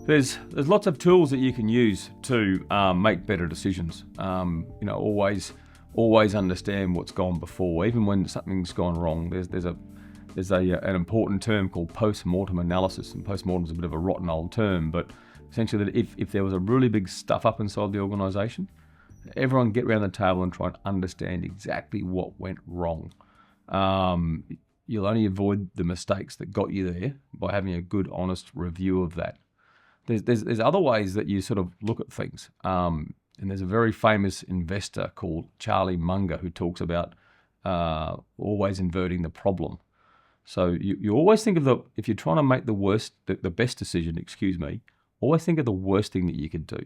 There's lots of tools that you can use to make better decisions. Always understand what's gone before, even when something's gone wrong. There's an important term called post-mortem analysis, and post-mortem is a bit of a rotten old term, but essentially that if there was a really big stuff up inside the organisation, everyone get around the table and try and understand exactly what went wrong. You'll only avoid the mistakes that got you there by having a good, honest review of that. There's other ways that you sort of look at things. And there's a very famous investor called Charlie Munger who talks about always inverting the problem. So you always think of if you're trying to make the best decision, always think of the worst thing that you could do.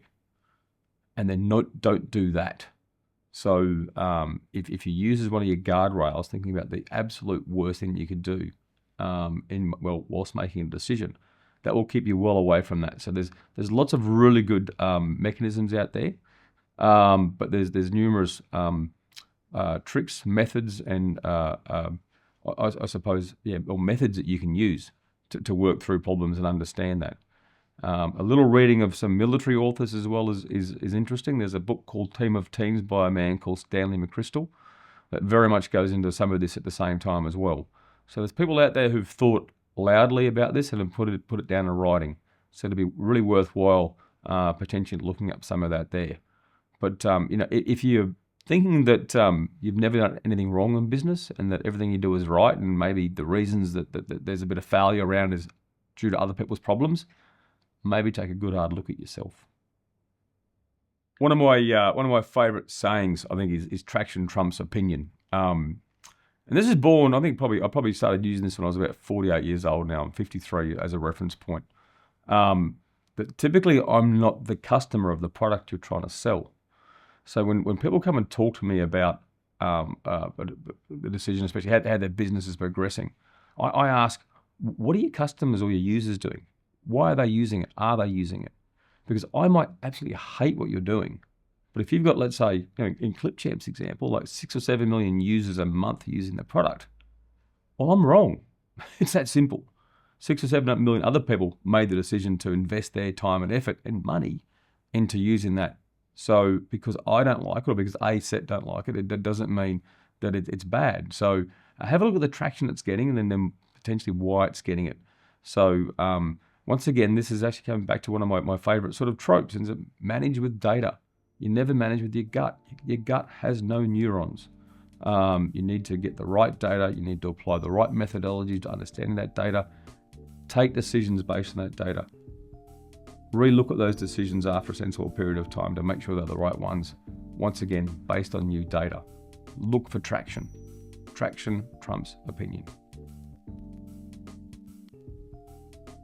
And then don't do that. So if you use as one of your guardrails, thinking about the absolute worst thing that you could do whilst making a decision, that will keep you well away from that. So there's lots of really good mechanisms out there, but there's numerous tricks, methods, and I suppose methods that you can use to work through problems and understand that. A little reading of some military authors as well is interesting. There's a book called Team of Teams by a man called Stanley McChrystal that very much goes into some of this at the same time as well. So there's people out there who've thought loudly about this and have put it down in writing. So it'd be really worthwhile potentially looking up some of that there. But if you're thinking that you've never done anything wrong in business and that everything you do is right, and maybe the reasons that there's a bit of failure around is due to other people's problems, maybe take a good hard look at yourself. One of my favourite sayings, I think, is traction trumps opinion. And this is born, I probably started using this when I was about 48 years old. Now I'm 53 as a reference point. That typically I'm not the customer of the product you're trying to sell. So when people come and talk to me about the decision, especially how their business is progressing, I ask, what are your customers or your users doing? Why are they using it? Are they using it? Because I might absolutely hate what you're doing. But if you've got, let's say, in ClipChamp's example, like 6 or 7 million users a month using the product, well, I'm wrong. It's that simple. 6 or 7 million other people made the decision to invest their time and effort and money into using that. So because I don't like it, or because ASE don't like it, it doesn't mean that it's bad. So have a look at the traction it's getting, and then potentially why it's getting it. So once again, this is actually coming back to one of my favorite sort of tropes, and manage with data. You never manage with your gut. Your gut has no neurons. You need to get the right data. You need to apply the right methodology to understanding that data. Take decisions based on that data. Re-look at those decisions after a sensible period of time to make sure they're the right ones. Once again, based on new data. Look for traction. Traction trumps opinion.